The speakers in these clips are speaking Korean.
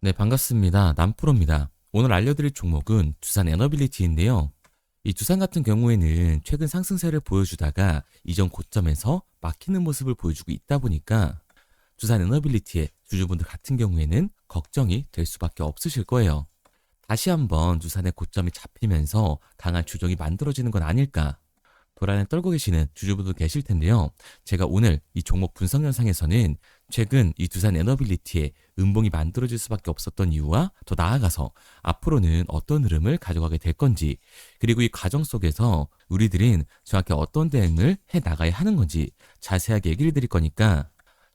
네, 반갑습니다. 남프로입니다. 오늘 알려드릴 종목은 두산 에너빌리티인데요. 이 두산 같은 경우에는 최근 상승세를 보여주다가 이전 고점에서 막히는 모습을 보여주고 있다 보니까 두산 에너빌리티의 주주분들 같은 경우에는 걱정이 될 수밖에 없으실 거예요. 다시 한번 두산의 고점이 잡히면서 강한 추종이 만들어지는 건 아닐까 불안에 떨고 계시는 주주분들 계실 텐데요. 제가 오늘 이 종목 분석 영상에서는 최근 이 두산 에너빌리티의 음봉이 만들어질 수밖에 없었던 이유와 더 나아가서 앞으로는 어떤 흐름을 가져가게 될 건지, 그리고 이 과정 속에서 우리들은 정확히 어떤 대응을 해 나가야 하는 건지 자세하게 얘기를 드릴 거니까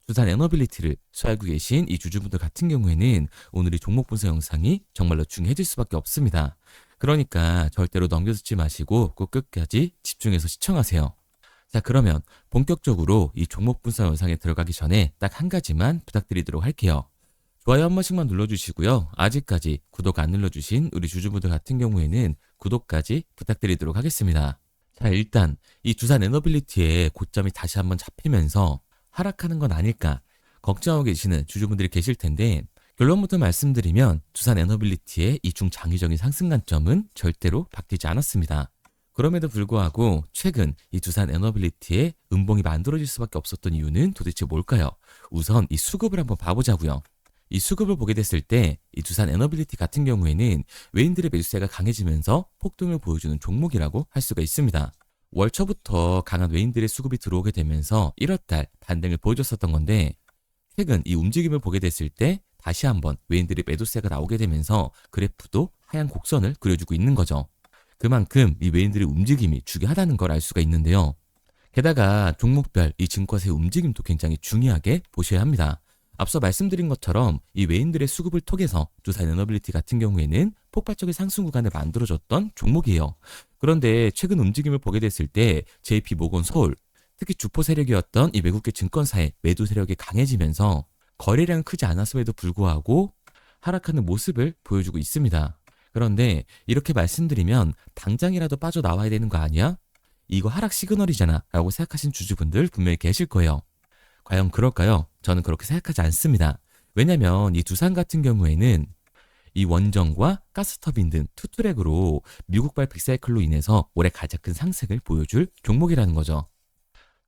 두산 에너빌리티를 소유하고 계신 이 주주분들 같은 경우에는 오늘 이 종목 분석 영상이 정말로 중요해질 수밖에 없습니다. 그러니까 절대로 넘겨듣지 마시고 꼭 끝까지 집중해서 시청하세요. 자, 그러면 본격적으로 이 종목 분석 영상에 들어가기 전에 딱 한 가지만 부탁드리도록 할게요. 좋아요 한 번씩만 눌러주시고요. 아직까지 구독 안 눌러주신 우리 주주분들 같은 경우에는 구독까지 부탁드리도록 하겠습니다. 자, 일단 이 두산 에너빌리티의 고점이 다시 한번 잡히면서 하락하는 건 아닐까 걱정하고 계시는 주주분들이 계실 텐데, 결론부터 말씀드리면 두산 에너빌리티의 이 중장기적인 상승 관점은 절대로 바뀌지 않았습니다. 그럼에도 불구하고 최근 이 두산 에너빌리티의 음봉이 만들어질 수밖에 없었던 이유는 도대체 뭘까요? 우선 이 수급을 한번 봐보자고요. 이 수급을 보게 됐을 때 이 두산 에너빌리티 같은 경우에는 외인들의 매수세가 강해지면서 폭등을 보여주는 종목이라고 할 수가 있습니다. 월 초부터 강한 외인들의 수급이 들어오게 되면서 1월달 반등을 보여줬었던 건데, 최근 이 움직임을 보게 됐을 때 다시 한번 외인들의 매도세가 나오게 되면서 그래프도 하얀 곡선을 그려주고 있는 거죠. 그만큼 이 외인들의 움직임이 중요하다는 걸 알 수가 있는데요. 게다가 종목별 이 증권사의 움직임도 굉장히 중요하게 보셔야 합니다. 앞서 말씀드린 것처럼 이 외인들의 수급을 통해서 두산 에너빌리티 같은 경우에는 폭발적인 상승 구간을 만들어줬던 종목이에요. 그런데 최근 움직임을 보게 됐을 때 JP모건 서울, 특히 주포 세력이었던 이 외국계 증권사의 매도 세력이 강해지면서 거래량은 크지 않았음에도 불구하고 하락하는 모습을 보여주고 있습니다. 그런데 이렇게 말씀드리면 당장이라도 빠져나와야 되는 거 아니야? 이거 하락 시그널이잖아 라고 생각하신 주주분들 분명히 계실 거예요. 과연 그럴까요? 저는 그렇게 생각하지 않습니다. 왜냐면 이 두산 같은 경우에는 이 원전과 가스터빈 등 투트랙으로 미국발 빅사이클로 인해서 올해 가장 큰 상승을 보여줄 종목이라는 거죠.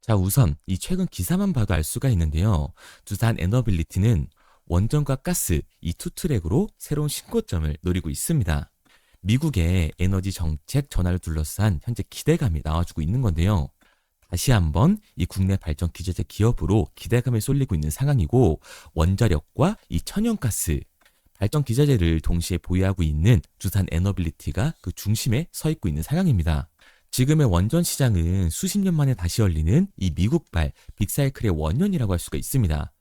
자, 우선 이 최근 기사만 봐도 알 수가 있는데요. 두산 에너빌리티는 원전과 가스 이 투트랙으로 새로운 신고점을 노리고 있습니다. 미국의 에너지 정책 전환을 둘러싼 현재 기대감이 나와주고 있는 건데요. 다시 한번 이 국내 발전 기재재 기업으로 기대감을 쏠리고 있는 상황이고, 원자력과 이 천연가스 발전 기자재를 동시에 보유하고 있는 두산 에너빌리티가 그 중심에 서 있고 있는 상황입니다. 지금의 원전 시장은 수십 년 만에 다시 열리는 이 미국발 빅사이클의 원년이라고 할 수가 있습니다.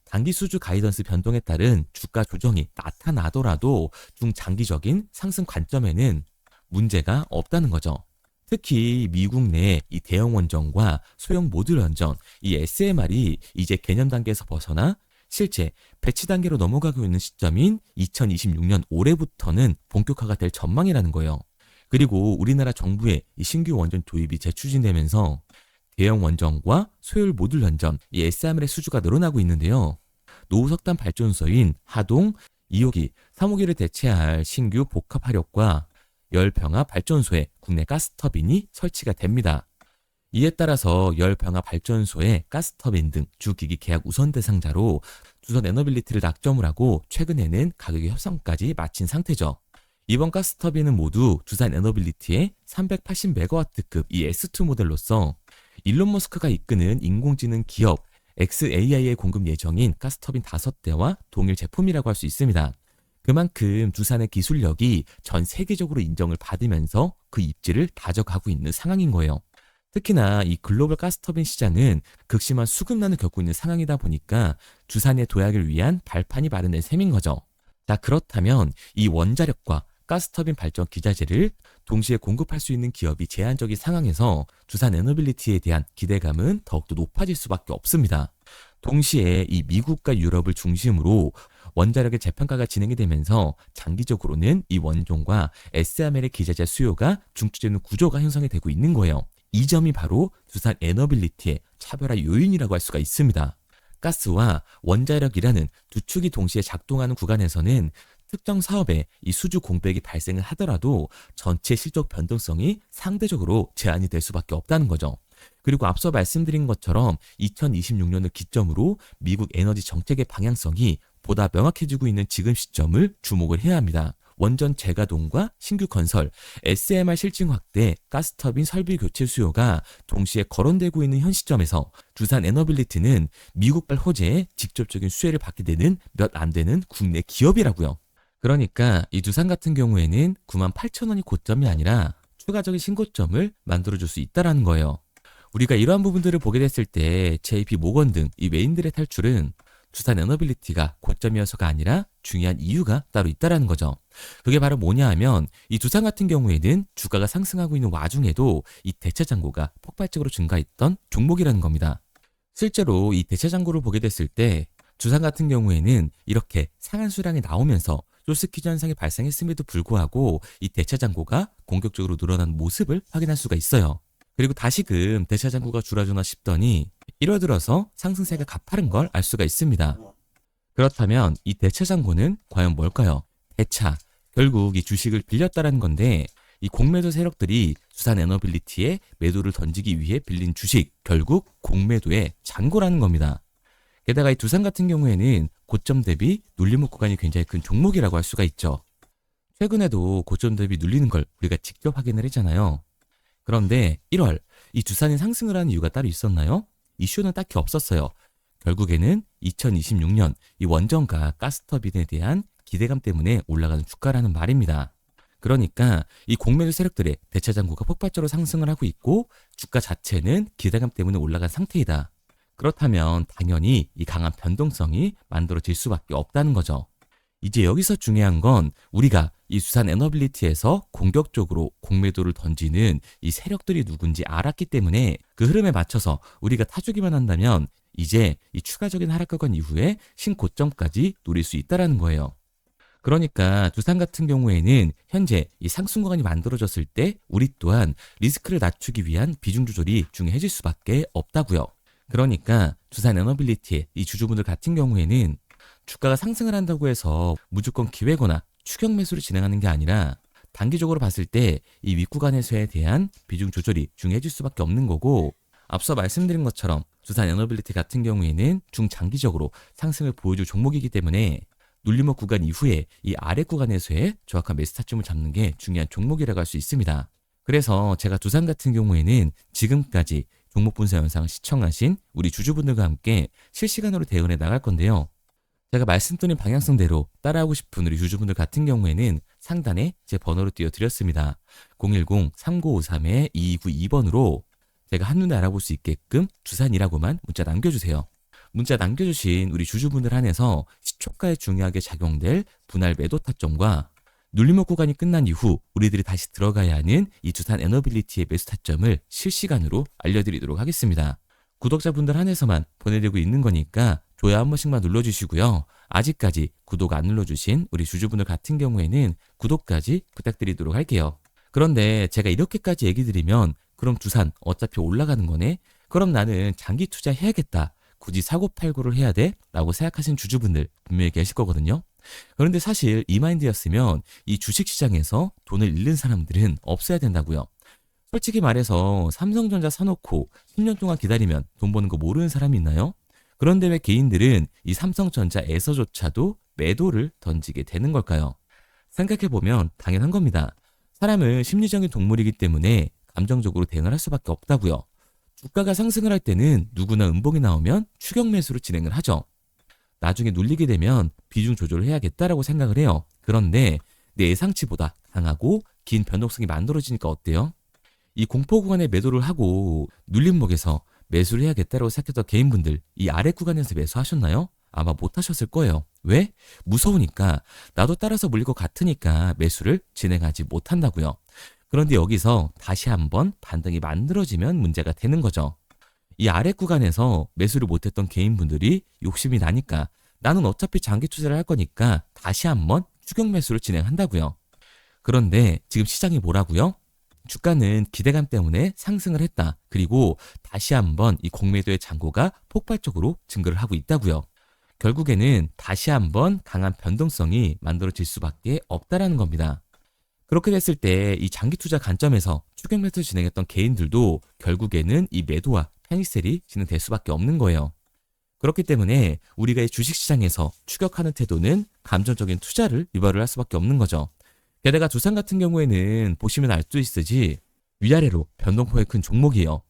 단기 수주 가이던스 변동에 따른 주가 조정이 나타나더라도 중장기적인 상승 관점에는 문제가 없다는 거죠. 특히 미국 내 이 대형 원전과 소형 모듈 원전, 이 SMR이 이제 개념 단계에서 벗어나 실제 배치 단계로 넘어가고 있는 시점인 2026년 올해부터는 본격화가 될 전망이라는 거예요. 그리고 우리나라 정부의 이 신규 원전 도입이 재추진되면서 대형 원전과 소형 모듈 원전, 이 SMR의 수주가 늘어나고 있는데요. 노후석탄 발전소인 하동 2호기, 3호기를 대체할 신규 복합 화력과 열병합 발전소에 국내 가스터빈이 설치가 됩니다. 이에 따라서 열병합 발전소의 가스터빈 등 주기기 계약 우선 대상자로 두산 에너빌리티를 낙점을 하고 최근에는 가격의 협상까지 마친 상태죠. 이번 가스터빈은 모두 두산 에너빌리티의 380메가와트급 이 S2 모델로서 일론 머스크가 이끄는 인공지능 기업 xAI의 공급 예정인 가스터빈 5대와 동일 제품이라고 할 수 있습니다. 그만큼 두산의 기술력이 전 세계적으로 인정을 받으면서 그 입지를 다져가고 있는 상황인 거예요. 특히나 이 글로벌 가스터빈 시장은 극심한 수급난을 겪고 있는 상황이다 보니까 두산의 도약을 위한 발판이 마련된 셈인 거죠. 자, 그렇다면 이 원자력과 가스터빈 발전 기자재를 동시에 공급할 수 있는 기업이 제한적인 상황에서 두산 에너빌리티에 대한 기대감은 더욱더 높아질 수밖에 없습니다. 동시에 이 미국과 유럽을 중심으로 원자력의 재평가가 진행이 되면서 장기적으로는 이 원종과 SMR의 기자재 수요가 중추되는 구조가 형성이 되고 있는 거예요. 이 점이 바로 두산 에너빌리티의 차별화 요인이라고 할 수가 있습니다. 가스와 원자력이라는 두 축이 동시에 작동하는 구간에서는 특정 사업에 이 수주 공백이 발생을 하더라도 전체 실적 변동성이 상대적으로 제한이 될 수밖에 없다는 거죠. 그리고 앞서 말씀드린 것처럼 2026년을 기점으로 미국 에너지 정책의 방향성이 보다 명확해지고 있는 지금 시점을 주목을 해야 합니다. 원전 재가동과 신규 건설, SMR 실증 확대, 가스터빈 설비 교체 수요가 동시에 거론되고 있는 현 시점에서 두산 에너빌리티는 미국발 호재에 직접적인 수혜를 받게 되는 몇 안 되는 국내 기업이라고요. 그러니까 이 두산 같은 경우에는 98,000원이 고점이 아니라 추가적인 신고점을 만들어줄 수 있다는 거예요. 우리가 이러한 부분들을 보게 됐을 때 JP 모건 등 이 메인들의 탈출은 두산 에너빌리티가 고점이어서가 아니라 중요한 이유가 따로 있다는 거죠. 그게 바로 뭐냐 하면 이 두산 같은 경우에는 주가가 상승하고 있는 와중에도 이 대체 잔고가 폭발적으로 증가했던 종목이라는 겁니다. 실제로 이 대체 잔고를 보게 됐을 때 두산 같은 경우에는 이렇게 상한 수량이 나오면서 쇼스퀴즈 현상이 발생했음에도 불구하고 이 대체 잔고가 공격적으로 늘어난 모습을 확인할 수가 있어요. 그리고 다시금 대체 잔고가 줄어드나 싶더니 1월 들어서 상승세가 가파른 걸 알 수가 있습니다. 그렇다면 이 대체 잔고는 과연 뭘까요? 대차, 결국 이 주식을 빌렸다라는 건데 이 공매도 세력들이 두산 에너빌리티에 매도를 던지기 위해 빌린 주식, 결국 공매도의 잔고라는 겁니다. 게다가 이 두산 같은 경우에는 고점 대비 눌림목 구간이 굉장히 큰 종목이라고 할 수가 있죠. 최근에도 고점 대비 눌리는 걸 우리가 직접 확인을 했잖아요. 그런데 1월 이 두산이 상승을 하는 이유가 따로 있었나요? 이슈는 딱히 없었어요. 결국에는 2026년 이 원전과 가스터빈에 대한 기대감 때문에 올라가는 주가라는 말입니다. 그러니까 이 공매도 세력들의 대차 잔고가 폭발적으로 상승을 하고 있고 주가 자체는 기대감 때문에 올라간 상태이다. 그렇다면 당연히 이 강한 변동성이 만들어질 수밖에 없다는 거죠. 이제 여기서 중요한 건 우리가 이 두산 에너빌리티에서 공격적으로 공매도를 던지는 이 세력들이 누군지 알았기 때문에 그 흐름에 맞춰서 우리가 타주기만 한다면 이제 이 추가적인 하락 구간 이후에 신고점까지 노릴 수 있다는 거예요. 그러니까 두산 같은 경우에는 현재 이 상승 구간이 만들어졌을 때 우리 또한 리스크를 낮추기 위한 비중 조절이 중요해질 수밖에 없다고요. 그러니까 두산 에너빌리티의 이 주주분들 같은 경우에는 주가가 상승을 한다고 해서 무조건 기회거나 추격 매수를 진행하는 게 아니라 단기적으로 봤을 때 이 윗구간에서에 대한 비중 조절이 중요해질 수밖에 없는 거고 앞서 말씀드린 것처럼 두산 에너빌리티 같은 경우에는 중장기적으로 상승을 보여줄 종목이기 때문에 눌림목 구간 이후에 이 아래 구간에서의 정확한 매수 타점을 잡는 게 중요한 종목이라고 할 수 있습니다. 그래서 제가 두산 같은 경우에는 지금까지 종목 분석 영상을 시청하신 우리 주주분들과 함께 실시간으로 대응해 나갈 건데요. 제가 말씀드린 방향성대로 따라하고 싶은 우리 주주분들 같은 경우에는 상단에 제 번호를 띄워드렸습니다. 010-3953-2292번으로 제가 한눈에 알아볼 수 있게끔 두산이라고만 문자 남겨주세요. 문자 남겨주신 우리 주주분들 한해서 시초가에 중요하게 작용될 분할 매도 타점과 눌림목 구간이 끝난 이후 우리들이 다시 들어가야 하는 이 두산 에너빌리티의 매수 타점을 실시간으로 알려드리도록 하겠습니다. 구독자분들 한해서만 보내드리고 있는 거니까 좋아요 한 번씩만 눌러주시고요. 아직까지 구독 안 눌러주신 우리 주주분들 같은 경우에는 구독까지 부탁드리도록 할게요. 그런데 제가 이렇게까지 얘기 드리면 그럼 두산 어차피 올라가는 거네? 그럼 나는 장기 투자해야겠다. 굳이 사고팔고를 해야 돼? 라고 생각하시는 주주분들 분명히 계실 거거든요. 그런데 사실 이 마인드였으면 이 주식시장에서 돈을 잃는 사람들은 없어야 된다고요. 솔직히 말해서 삼성전자 사놓고 10년 동안 기다리면 돈 버는 거 모르는 사람이 있나요? 그런데 왜 개인들은 이 삼성전자에서조차도 매도를 던지게 되는 걸까요? 생각해보면 당연한 겁니다. 사람은 심리적인 동물이기 때문에 감정적으로 대응을 할 수밖에 없다고요. 주가가 상승을 할 때는 누구나 음봉이 나오면 추격 매수로 진행을 하죠. 나중에 눌리게 되면 비중 조절을 해야겠다라고 생각을 해요. 그런데 내 예상치보다 강하고 긴 변동성이 만들어지니까 어때요? 이 공포 구간에 매도를 하고 눌림목에서 매수를 해야겠다라고 생각했던 개인분들 이 아래 구간에서 매수하셨나요? 아마 못하셨을 거예요. 왜? 무서우니까 나도 따라서 물릴 것 같으니까 매수를 진행하지 못한다고요. 그런데 여기서 다시 한번 반등이 만들어지면 문제가 되는 거죠. 이 아래 구간에서 매수를 못했던 개인분들이 욕심이 나니까 나는 어차피 장기 투자를 할 거니까 다시 한번 추격 매수를 진행한다고요. 그런데 지금 시장이 뭐라고요? 주가는 기대감 때문에 상승을 했다. 그리고 다시 한번 이 공매도의 잔고가 폭발적으로 증가를 하고 있다고요. 결국에는 다시 한번 강한 변동성이 만들어질 수밖에 없다라는 겁니다. 그렇게 됐을 때 이 장기 투자 관점에서 추격 매수 진행했던 개인들도 결국에는 이 매도와 패닉셀이 진행될 수밖에 없는 거예요. 그렇기 때문에 우리가 이 주식시장에서 추격하는 태도는 감정적인 투자를 유발을 할 수밖에 없는 거죠. 게다가 두산 같은 경우에는 보시면 알 수 있으지 위아래로 변동폭이 큰 종목이에요.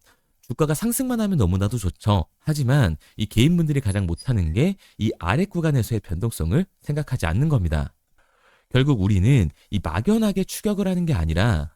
주가가 상승만 하면 너무나도 좋죠. 하지만 이 개인분들이 가장 못하는 게 이 아래 구간에서의 변동성을 생각하지 않는 겁니다. 결국 우리는 이 막연하게 추격을 하는 게 아니라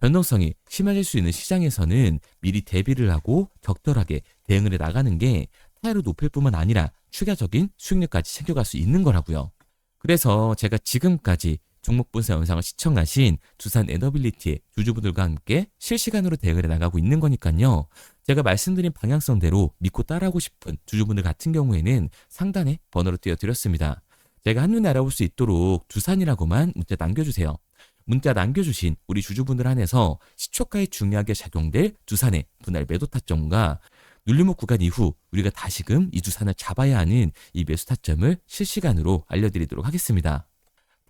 변동성이 심해질 수 있는 시장에서는 미리 대비를 하고 적절하게 대응을 해 나가는 게 타율을 높일 뿐만 아니라 추가적인 수익률까지 챙겨갈 수 있는 거라고요. 그래서 제가 지금까지 종목 분석 영상을 시청하신 두산 에너빌리티의 주주분들과 함께 실시간으로 대응을 해 나가고 있는 거니까요. 제가 말씀드린 방향성대로 믿고 따라하고 싶은 주주분들 같은 경우에는 상단에 번호를 띄워드렸습니다. 제가 한눈에 알아볼 수 있도록 두산이라고만 문자 남겨주세요. 문자 남겨주신 우리 주주분들 한해서 시초가에 중요하게 작용될 두산의 분할 매도 타점과 눌림목 구간 이후 우리가 다시금 이 두산을 잡아야 하는 이 매수 타점을 실시간으로 알려드리도록 하겠습니다.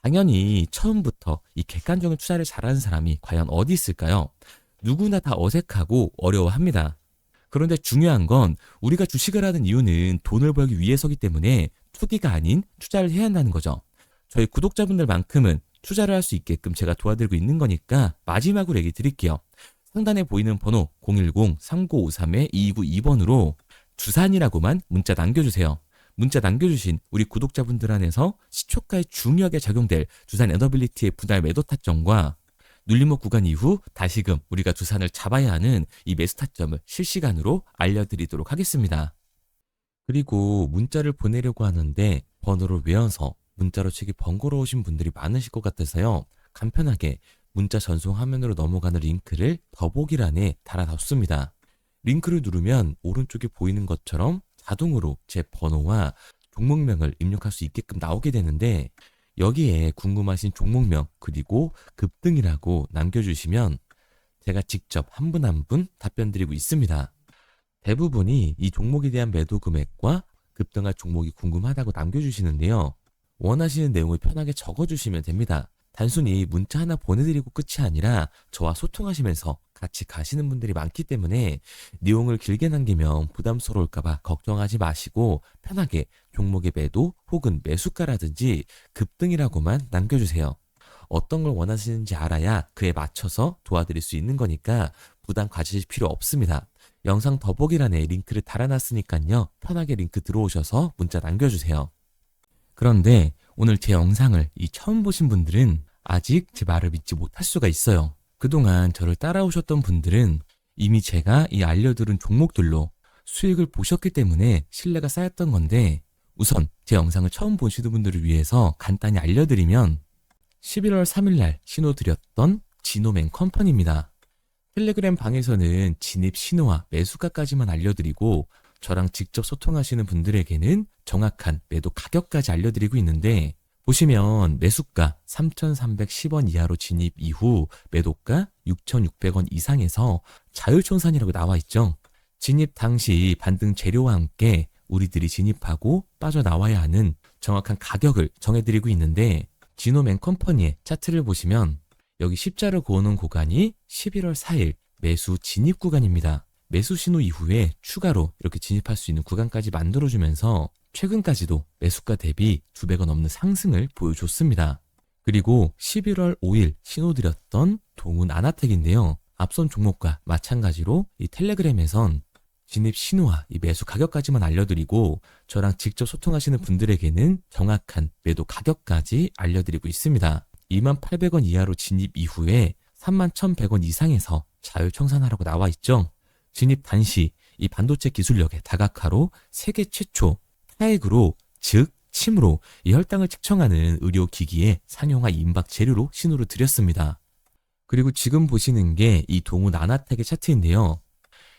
당연히 처음부터 이 객관적인 투자를 잘하는 사람이 과연 어디 있을까요? 누구나 다 어색하고 어려워합니다. 그런데 중요한 건 우리가 주식을 하는 이유는 돈을 벌기 위해서기 때문에 투기가 아닌 투자를 해야 한다는 거죠. 저희 구독자분들만큼은 투자를 할 수 있게끔 제가 도와드리고 있는 거니까 마지막으로 얘기 드릴게요. 상단에 보이는 번호 010-3953-2292번으로 두산이라고만 문자 남겨주세요. 문자 남겨주신 우리 구독자분들 안에서 시초가에 중요하게 작용될 두산 에너빌리티의 분할 매도 타점과 눌림목 구간 이후 다시금 우리가 두산을 잡아야 하는 이 매수 타점을 실시간으로 알려드리도록 하겠습니다. 그리고 문자를 보내려고 하는데 번호를 외워서 문자로 치기 번거로우신 분들이 많으실 것 같아서요. 간편하게 문자 전송 화면으로 넘어가는 링크를 더보기란에 달아놨습니다. 링크를 누르면 오른쪽에 보이는 것처럼 자동으로 제 번호와 종목명을 입력할 수 있게끔 나오게 되는데 여기에 궁금하신 종목명 그리고 급등이라고 남겨주시면 제가 직접 한 분 한 분 답변 드리고 있습니다. 대부분이 이 종목에 대한 매도 금액과 급등할 종목이 궁금하다고 남겨주시는데요. 원하시는 내용을 편하게 적어주시면 됩니다. 단순히 문자 하나 보내드리고 끝이 아니라 저와 소통하시면서 같이 가시는 분들이 많기 때문에 내용을 길게 남기면 부담스러울까봐 걱정하지 마시고 편하게 종목의 매도 혹은 매수가라든지 급등이라고만 남겨주세요. 어떤 걸 원하시는지 알아야 그에 맞춰서 도와드릴 수 있는 거니까 부담 가지실 필요 없습니다. 영상 더보기란에 링크를 달아놨으니까요. 편하게 링크 들어오셔서 문자 남겨주세요. 그런데 오늘 제 영상을 처음 보신 분들은 아직 제 말을 믿지 못할 수가 있어요. 그동안 저를 따라오셨던 분들은 이미 제가 이 알려드린 종목들로 수익을 보셨기 때문에 신뢰가 쌓였던 건데 우선 제 영상을 처음 보시는 분들을 위해서 간단히 알려드리면 11월 3일날 신호드렸던 지노맨 컴퍼니입니다. 텔레그램 방에서는 진입 신호와 매수가까지만 알려드리고 저랑 직접 소통하시는 분들에게는 정확한 매도 가격까지 알려드리고 있는데 보시면 매수가 3,310원 이하로 진입 이후 매도가 6,600원 이상에서 자율청산이라고 나와 있죠. 진입 당시 반등 재료와 함께 우리들이 진입하고 빠져나와야 하는 정확한 가격을 정해드리고 있는데 지노맨 컴퍼니의 차트를 보시면 여기 십자를 그어놓은 구간이 11월 4일 매수 진입 구간입니다. 매수 신호 이후에 추가로 이렇게 진입할 수 있는 구간까지 만들어주면서 최근까지도 매수가 대비 2배가 넘는 상승을 보여줬습니다. 그리고 11월 5일 신호드렸던 동훈 아나텍인데요. 앞선 종목과 마찬가지로 이 텔레그램에선 진입 신호와 이 매수 가격까지만 알려드리고 저랑 직접 소통하시는 분들에게는 정확한 매도 가격까지 알려드리고 있습니다. 28,000원 이하로 진입 이후에 31,100원 이상에서 자율청산하라고 나와 있죠. 진입 단시 이 반도체 기술력의 다각화로 세계 최초 타액으로 즉 침으로 이 혈당을 측정하는 의료기기의 상용화 임박 재료로 신호를 드렸습니다. 그리고 지금 보시는 게 이 동훈 아나텍의 차트인데요.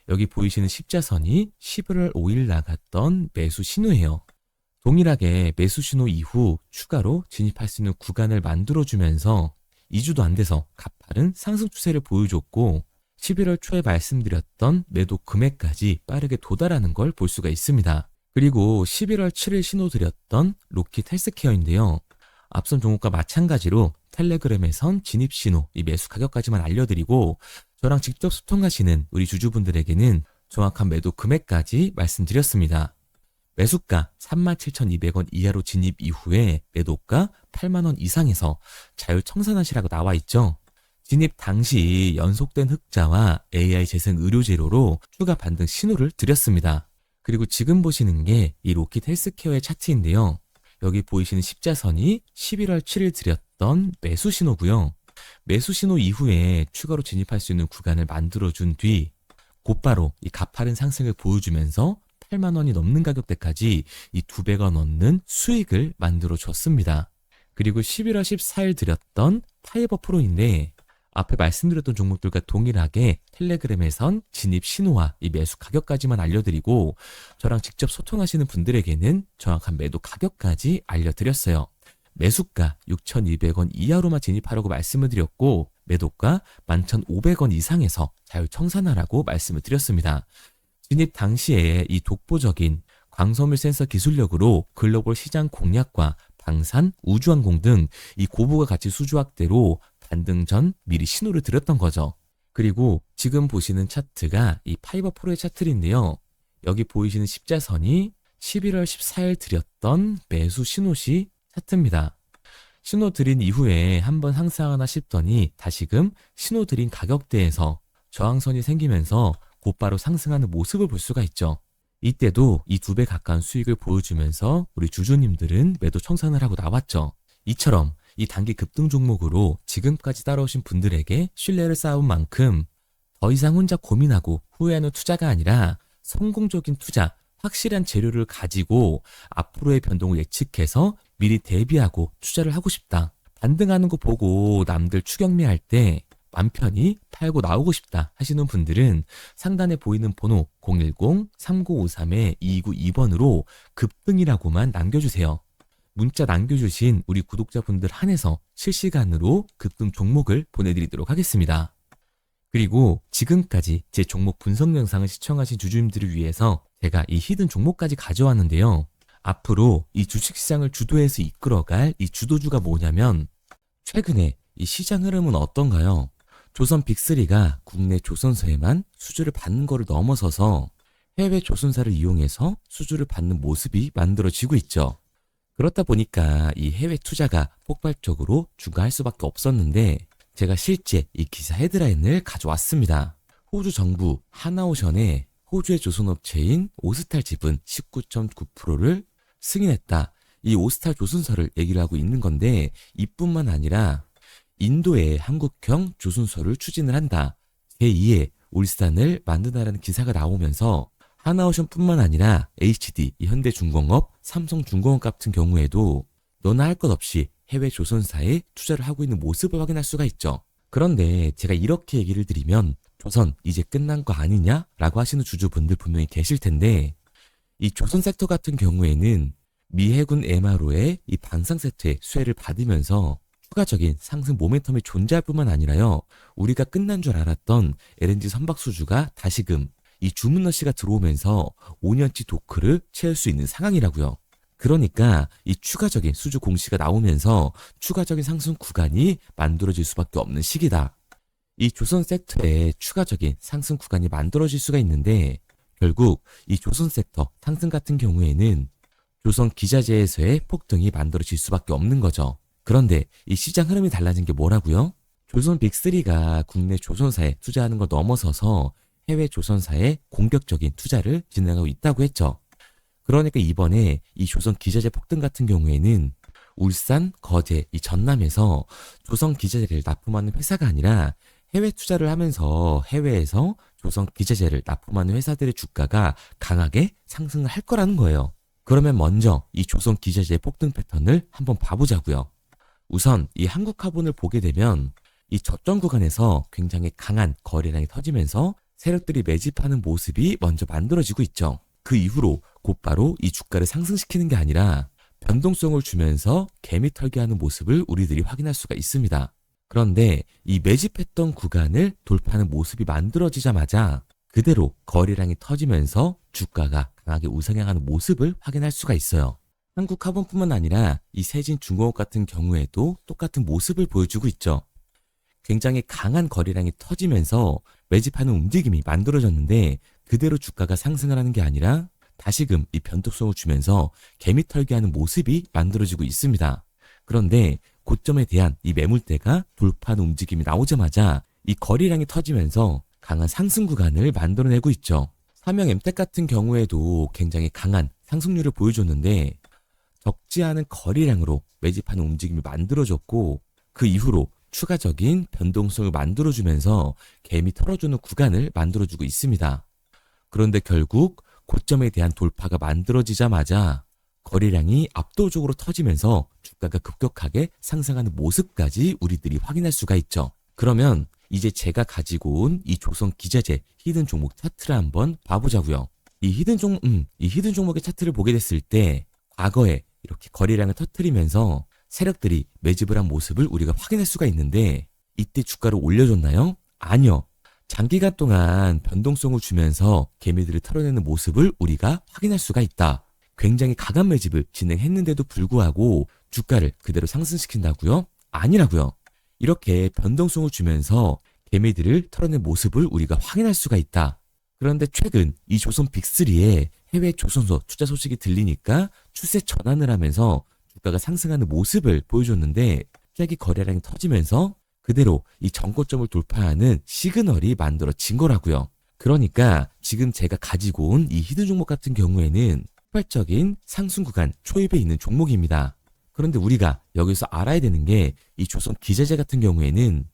여기 보이시는 십자선이 11월 5일 나갔던 매수 신호예요. 동일하게 매수 신호 이후 추가로 진입할 수 있는 구간을 만들어주면서 2주도 안 돼서 가파른 상승 추세를 보여줬고 11월 초에 말씀드렸던 매도 금액까지 빠르게 도달하는 걸 볼 수가 있습니다. 그리고 11월 7일 신호 드렸던 로킷 헬스케어인데요. 앞선 종목과 마찬가지로 텔레그램에선 진입 신호, 이 매수 가격까지만 알려드리고 저랑 직접 소통하시는 우리 주주분들에게는 정확한 매도 금액까지 말씀드렸습니다. 매수가 37,200원 이하로 진입 이후에 매도가 8만원 이상에서 자율청산하시라고 나와 있죠. 진입 당시 연속된 흑자와 AI 재생 의료 재료로 추가 반등 신호를 드렸습니다. 그리고 지금 보시는 게 이 로킷 헬스케어의 차트인데요. 여기 보이시는 십자선이 11월 7일 드렸던 매수 신호고요. 매수 신호 이후에 추가로 진입할 수 있는 구간을 만들어준 뒤 곧바로 이 가파른 상승을 보여주면서 8만 원이 넘는 가격대까지 이 2배가 넘는 수익을 만들어 줬습니다. 그리고 11월 14일 드렸던 파이버 프로인데 앞에 말씀드렸던 종목들과 동일하게 텔레그램에선 진입 신호와 이 매수 가격까지만 알려드리고 저랑 직접 소통하시는 분들에게는 정확한 매도 가격까지 알려드렸어요. 매수가 6,200원 이하로만 진입하라고 말씀을 드렸고 매도가 11,500원 이상에서 자율청산하라고 말씀을 드렸습니다. 진입 당시에 이 독보적인 광섬유 센서 기술력으로 글로벌 시장 공략과 방산, 우주항공 등 이 고부가 가치 수주 확대로 반등 전 미리 신호를 드렸던 거죠. 그리고 지금 보시는 차트가 이 파이버 프로의 차트인데요. 여기 보이시는 십자선이 11월 14일 드렸던 매수 신호시 차트입니다. 신호 드린 이후에 한번 상승하나 싶더니 다시금 신호 드린 가격대에서 저항선이 생기면서 곧바로 상승하는 모습을 볼 수가 있죠. 이때도 이 2배 가까운 수익을 보여주면서 우리 주주님들은 매도 청산을 하고 나왔죠. 이처럼 이 단기 급등 종목으로 지금까지 따라오신 분들에게 신뢰를 쌓은 만큼 더 이상 혼자 고민하고 후회하는 투자가 아니라 성공적인 투자, 확실한 재료를 가지고 앞으로의 변동을 예측해서 미리 대비하고 투자를 하고 싶다. 반등하는 거 보고 남들 추격매할 때 맘 편히 팔고 나오고 싶다 하시는 분들은 상단에 보이는 번호 010-3953-2292번으로 급등이라고만 남겨주세요. 문자 남겨주신 우리 구독자분들 한해서 실시간으로 급등 종목을 보내드리도록 하겠습니다. 그리고 지금까지 제 종목 분석 영상을 시청하신 주주님들을 위해서 제가 이 히든 종목까지 가져왔는데요. 앞으로 이 주식시장을 주도해서 이끌어갈 이 주도주가 뭐냐면 최근에 이 시장 흐름은 어떤가요? 조선 빅3가 국내 조선사에만 수주를 받는 거를 넘어서서 해외 조선사를 이용해서 수주를 받는 모습이 만들어지고 있죠. 그렇다 보니까 이 해외 투자가 폭발적으로 증가할 수밖에 없었는데 제가 실제 이 기사 헤드라인을 가져왔습니다. 호주 정부 하나오션에 호주의 조선업체인 오스탈 지분 19.9%를 승인했다. 이 오스탈 조선사를 얘기를 하고 있는 건데 이뿐만 아니라 인도에 한국형 조선소를 추진을 한다. 제2의 울산을 만든다라는 기사가 나오면서 하나오션뿐만 아니라 HD, 현대중공업, 삼성중공업 같은 경우에도 너나 할 것 없이 해외 조선사에 투자를 하고 있는 모습을 확인할 수가 있죠. 그런데 제가 이렇게 얘기를 드리면 조선 이제 끝난 거 아니냐라고 하시는 주주분들 분명히 계실 텐데 이 조선 섹터 같은 경우에는 미 해군 MRO의 이 방산 세트의 수혜를 받으면서 추가적인 상승 모멘텀이 존재할 뿐만 아니라요. 우리가 끝난 줄 알았던 LNG 선박 수주가 다시금 이 주문러시가 들어오면서 5년치 도크를 채울 수 있는 상황이라고요. 그러니까 이 추가적인 수주 공시가 나오면서 추가적인 상승 구간이 만들어질 수밖에 없는 시기다. 이 조선 섹터에 추가적인 상승 구간이 만들어질 수가 있는데 결국 이 조선 섹터 상승 같은 경우에는 조선 기자재에서의 폭등이 만들어질 수밖에 없는 거죠. 그런데 이 시장 흐름이 달라진 게 뭐라고요? 조선 빅3가 국내 조선사에 투자하는 걸 넘어서서 해외 조선사에 공격적인 투자를 진행하고 있다고 했죠. 그러니까 이번에 이 조선 기자재 폭등 같은 경우에는 울산, 거제, 이 전남에서 조선 기자재를 납품하는 회사가 아니라 해외 투자를 하면서 해외에서 조선 기자재를 납품하는 회사들의 주가가 강하게 상승을 할 거라는 거예요. 그러면 먼저 이 조선 기자재의 폭등 패턴을 한번 봐보자고요. 우선 이 한국화본을 보게 되면 이 저점 구간에서 굉장히 강한 거래량이 터지면서 세력들이 매집하는 모습이 먼저 만들어지고 있죠. 그 이후로 곧바로 이 주가를 상승시키는 게 아니라 변동성을 주면서 개미 털기하는 모습을 우리들이 확인할 수가 있습니다. 그런데 이 매집했던 구간을 돌파하는 모습이 만들어지자마자 그대로 거래량이 터지면서 주가가 강하게 우상향하는 모습을 확인할 수가 있어요. 한국화본뿐만 아니라 이 세진중공업 같은 경우에도 똑같은 모습을 보여주고 있죠. 굉장히 강한 거래량이 터지면서 매집하는 움직임이 만들어졌는데 그대로 주가가 상승을 하는 게 아니라 다시금 이 변동성을 주면서 개미털기하는 모습이 만들어지고 있습니다. 그런데 고점에 대한 이 매물대가 돌파하는 움직임이 나오자마자 이 거래량이 터지면서 강한 상승 구간을 만들어내고 있죠. 삼형 엠텍 같은 경우에도 굉장히 강한 상승률을 보여줬는데 적지 않은 거래량으로 매집하는 움직임이 만들어졌고 그 이후로 추가적인 변동성을 만들어주면서 개미 털어주는 구간을 만들어주고 있습니다. 그런데 결국 고점에 대한 돌파가 만들어지자마자 거래량이 압도적으로 터지면서 주가가 급격하게 상승하는 모습까지 우리들이 확인할 수가 있죠. 그러면 이제 제가 가지고 온 이 조선기자재 히든 종목 차트를 한번 봐보자고요. 이 히든 종목의 차트를 보게 됐을 때 과거에 이렇게 거래량을 터뜨리면서 세력들이 매집을 한 모습을 우리가 확인할 수가 있는데 이때 주가를 올려줬나요? 아니요. 장기간 동안 변동성을 주면서 개미들을 털어내는 모습을 우리가 확인할 수가 있다. 굉장히 강한 매집을 진행했는데도 불구하고 주가를 그대로 상승시킨다고요? 아니라고요. 이렇게 변동성을 주면서 개미들을 털어낸 모습을 우리가 확인할 수가 있다. 그런데 최근 이 조선 빅3의 해외 조선소 투자 소식이 들리니까 추세 전환을 하면서 주가가 상승하는 모습을 보여줬는데 갑자기 거래량이 터지면서 그대로 이 전고점을 돌파하는 시그널이 만들어진 거라고요. 그러니까 지금 제가 가지고 온 이 히든 종목 같은 경우에는 폭발적인 상승 구간 초입에 있는 종목입니다. 그런데 우리가 여기서 알아야 되는 게 이 조선 기자재 같은 경우에는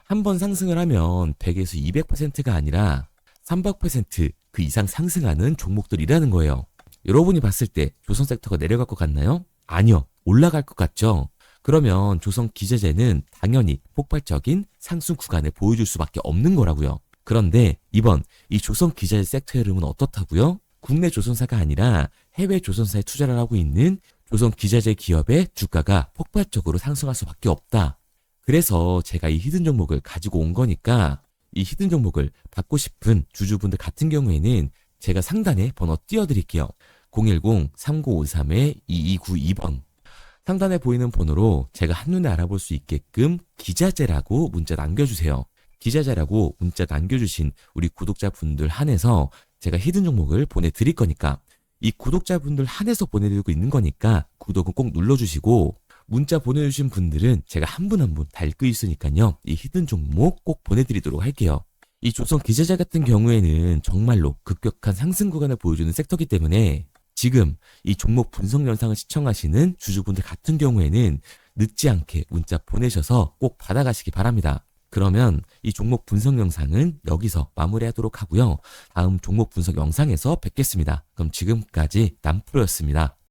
한번 상승을 하면 100에서 200%가 아니라 300%그 이상 상승하는 종목들이라는 거예요. 여러분이 봤을 때 조선 섹터가 내려갈 것 같나요? 아니요. 올라갈 것 같죠? 그러면 조선 기자재는 당연히 폭발적인 상승 구간을 보여줄 수밖에 없는 거라고요. 그런데 이번 이 조선 기자재 섹터 흐름은 어떻다고요? 국내 조선사가 아니라 해외 조선사에 투자를 하고 있는 조선 기자재 기업의 주가가 폭발적으로 상승할 수밖에 없다. 그래서 제가 이 히든 종목을 가지고 온 거니까 이 히든 종목을 받고 싶은 주주분들 같은 경우에는 제가 상단에 번호 띄워드릴게요. 010-3953-2292번 상단에 보이는 번호로 제가 한눈에 알아볼 수 있게끔 기자재라고 문자 남겨주세요. 기자재라고 문자 남겨주신 우리 구독자분들 한해서 제가 히든 종목을 보내드릴 거니까 이 구독자분들 한해서 보내드리고 있는 거니까 구독은 꼭 눌러주시고 문자 보내주신 분들은 제가 한 분 한 분 다 읽고 있으니까요. 이 히든 종목 꼭 보내드리도록 할게요. 이 조선 기자재 같은 경우에는 정말로 급격한 상승 구간을 보여주는 섹터이기 때문에 지금 이 종목 분석 영상을 시청하시는 주주분들 같은 경우에는 늦지 않게 문자 보내셔서 꼭 받아가시기 바랍니다. 그러면 이 종목 분석 영상은 여기서 마무리하도록 하고요. 다음 종목 분석 영상에서 뵙겠습니다. 그럼 지금까지 남프로였습니다.